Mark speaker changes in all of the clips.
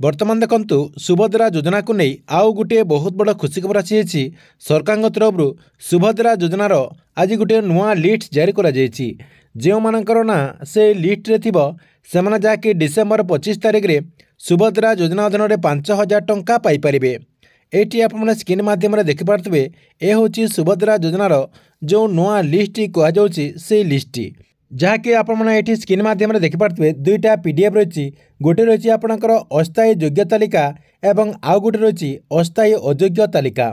Speaker 1: बर्तमान देखंतु सुभद्रा योजना को नहीं आउ गोटे बहुत बड़ खुशी खबर आसी सरकार तरफ सुभद्रा योजनार आज गोटे नुआ लिस्ट जारी करा जो मानकर ना से लिस्ट रे थिबो सेमाने जाके डिसेम्बर 25 तारिख रे सुभद्रा योजना अधीन 5,000 टंका पाई परिबे। एटी आपने स्क्रीन माध्यम देखिपे ए हूँ सुभद्रा योजनार जो नुआ लिस्ट कह से लिस्ट जहाँकि आपड़ी स्क्रीन माध्यम देखिपे दुईटा पीडीएफ रही गोटे रही आपणकर अस्थायी योग्य तालिका एवं आउ गोटे रही अस्थायी अयोग्य तालिका।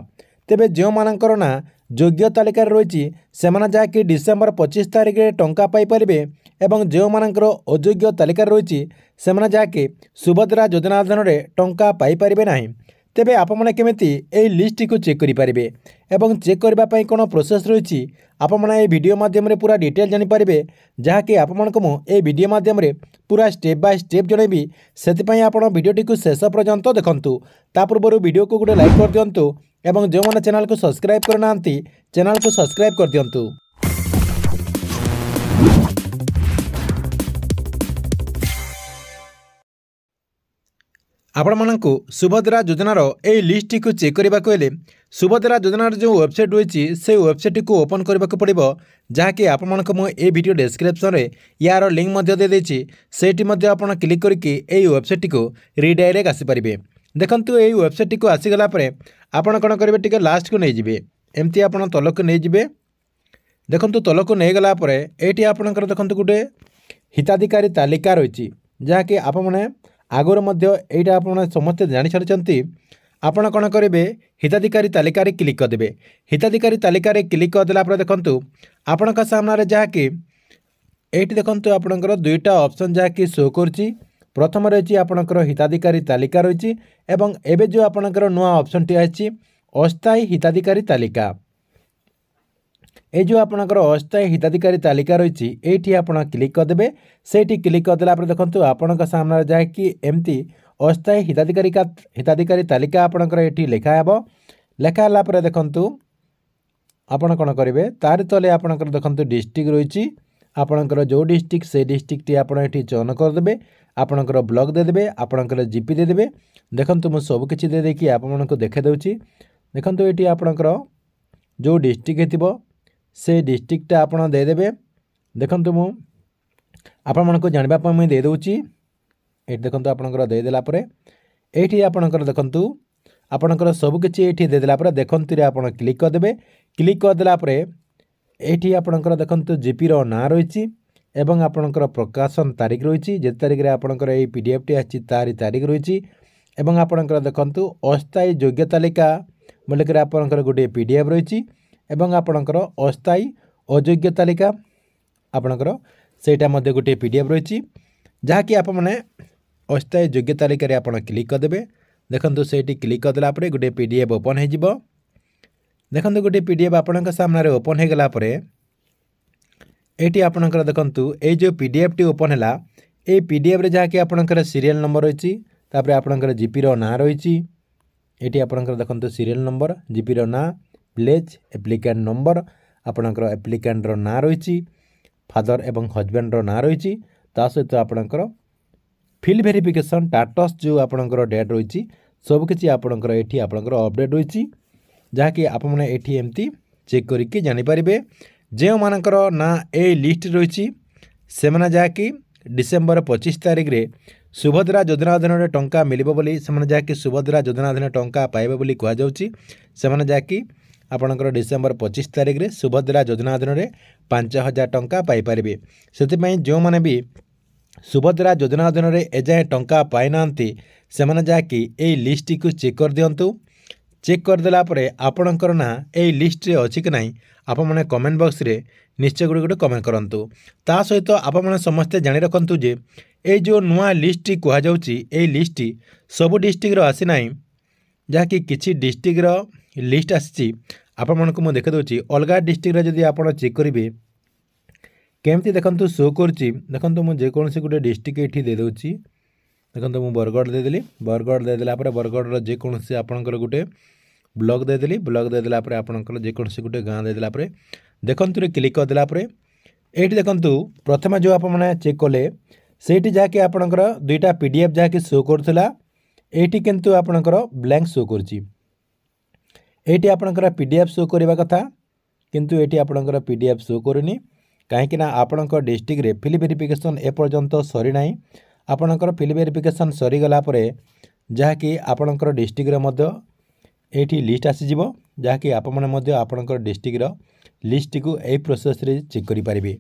Speaker 1: तेबे जो मानकर ना योग्य तालिका रही से जहाँकि डिसेम्बर 25 तारिख में टंका पाई परिबे एवं जो मानकर अयोग्य तालिका रही से जहाँकि सुभद्रा योजना अधीन टंका पाई परिबे नाही। तेबे आपमने केमिति ए लिस्ट को चेक करि परिबे एवं चेक करबा पई कोन प्रोसेस रही आपमने ए वीडियो माध्यम रे पूरा डिटेल जानि परिबे जहाँकि आपमनको मु ए वीडियो माध्यम रे पूरा स्टेप बाय स्टेप जणेबी सेति पई आपण वीडियोटी को शेष पर्यंत देखंतु। ता पूर्व वीडियो को गोटे लाइक कर दियंतु एवं जो माने चैनल को सब्सक्राइब करनांती चैनल को सब्सक्राइब कर दियंतु। आपण मानकु सुभद्रा योजनार ए लिस्ट को चेक करने को हेले सुभद्रा योजनार जो वेबसाइट रही से वेबसाइट को ओपन करने को पड़ो जहाँकि आपको मुझे वीडियो डिस्क्रिप्शन में यार लिंक दे देछि सेठी आप क्लिक करके यही वेबसाइट को रिडायरेक्ट आसीपारे। देखंतु यही वेबसाइट को आसीगला आपण कौन करेंगे टिके लास्ट को नहीं जाए एमती आप तल को नहीं जाए। देखंतु तल को नहीं गला ये आपंकर देखंतु गोटे हिताधिकारी तालिका रही जहाँकि आपने आगुरी यहाँ आप समस्ते जानी सारी आपण कौन करेंगे हिताधिकारी तालिका क्लिक करदे। हिताधिकारी तालिका क्लिक करदेला देखंतु आपण सामने जहाँकि ये देखंतु आपणकर दुईटा ऑप्शन जहाँकि शो करछि प्रथम रही आपणकर हिताधिकारी तालिका रही एवं एबे जो आपणकर नुआ ऑप्शन टी आछि अस्थायी हिताधिकारी तालिका। ये जो आपणकर अस्थायी हिताधिकारी तालिका रही ये आप क्लिक करदे। से क्लिक करदेला देखंतु आपण सामने जहाँकि एमती अस्थायी हिताधिकारी तालिका आपणकर ये लेखाला देखंतु आपण कौन करेंगे तार तले आपणकर देखंतु डिस्ट्रिक्ट रही आपणकर जो डिस्ट्रिक्ट से डिस्ट्रिक्ट आपण ये चयन करदे आपणकर ब्लॉक देदेवे आपणकर जीपी देदेवे। देखंतु मु सब किछि दे देखि आपनको देखे दउछि। देखंतु एटी आपणकर जो डिस्ट्रिक्ट हेतिबो से डिस्ट्रिक्ट आपण देदेवे। देखंतु मु आपनको जानबा पय दे दउछि ये देखंतु आपणकर दे देला परे एठी आपणकर देखंतु आपणकर सब किछि एठी दे देला परे देखंतु रे आपण क्लिक करदेबे। क्लिक करदेला परे एठी आपणकर देखंतु जीपी रो ना रहिछि एवं आपणकर प्रकाशन तारीख रही जे तारीख रे आपणकर ए पीडीएफ टी आछि तारी तारीख रही एवं आपणकर देखंतु अस्थायी योग्य तालिका बोलकर आपणकर गोटे पीडीएफ रही एवं आपणकर अस्थायी अयोग्य तालिका आपणकर सेटा मध्ये गोटे पीडीएफ रही जहाँकि आप माने अस्थायी योग्य तालिका रे आपण क्लिक करदेबे। देखंतु सेठी क्लिक करदेला परे गोटे पीडीएफ ओपन हो जिवो। देखंतु गोटे पीडीएफ आपणक सामने रे ओपन हो गला परे एटी आपणकर देखंतु ए जो पीडीएफ टी ओपन हैला ए पीडीएफ रे जहाँकि आपणकर सीरियल नंबर रही तापर आपणकर जीपी रो ना रही एटी आपणकर देखंतु सीरियल नंबर जीपी रो ना प्लेज एप्लिकेंट नंबर आपणकर एप्लिकेंट रो ना रही फादर एवं हजबैंड रो ना रही ता सहित आपणकर फिल वेरिफिकेशन स्टेटस जो आपणकर डेट रही सबकि आपणकर एटी आपणकर अपडेट रही जहाँकि आपने एटी एमती चेक करके जानीपारे जो मानकर ना ए लिस्ट रही से जहाँकि डिसेम्बर 25 तारिख रे सुभद्रा योजना अधीन टंका मिलिबो बोली से जहाँकि सुभद्रा योजना अधीन टंका पाइबे बोली कहुच्छी से जहाँकि आपणकर डिसेम्बर 25 तारिख रे सुभद्रा योजना अधीन 5,000 टंका पाइपारे। से जो मैंने भी सुभद्रा योजना अधीन एजाए टंका पाई ना से जहाँकि ए लिस्ट को चेक कर दिंतु। चेक करदेला आपणकर ना ए लिस्ट रे अछि कि नहीं आप मैंने कमेंट बॉक्स रे निश्चय गोटे गोटे कमेंट करंतु। ता सहित आप मैंने समस्ते जानी रखंतु जे ए जो नुआ लिस्ट कह जाउची ए लिस्ट सब डिस्ट्रिक्ट रो आसी नाही जहाँकि किछि डिस्ट्रिक्ट रो लिस्ट आसी आप मानक मु देखे दउची अलगा डिस्ट्रिक्ट रे जदि आपण चेक करिवे केमती देखंतु शो करची। देखंतु मु जे कोनसी गोटे डिस्ट्रिक्ट एठी दे दउची। देखंतु मु बरगढ़ दे देली बरगढ़ दे देला परे बरगढ़ रो जे कोनसी आपणकर गोटे ब्लॉक दे देली ब्लॉक दे देला परे आपणकर जे कोनसी गोटे गां दे देला परे देखंतु रे क्लिक कर देला परे एठी देखंतु प्रथम जो आप माने चेक कले सेठी जाके आपणकर दुईटा पीडीएफ जाके शो करथला एटी किंतु आपणकर ब्लैंक शो करुच्ची एटी आपणकर पीडीएफ शो करबा कथा किंतु एटी आपणकर पीडीएफ शो करूनी कहीं आपणकर डिस्ट्रिक्ट रे फिल वेरिफिकेशन एपर्यंत सरी ना आपणकर फिल वेरिफिकेशन सरी गला परे जहाँकि आपणकर डिस्ट्रिक्ट रे मध्य एटी लिस्ट आसीजिवो जहाँकि आपण माने मध्य आपणकर डिस्ट्रिक्ट रो लिस्ट को एई प्रोसेस रे चेक करि पारिबे।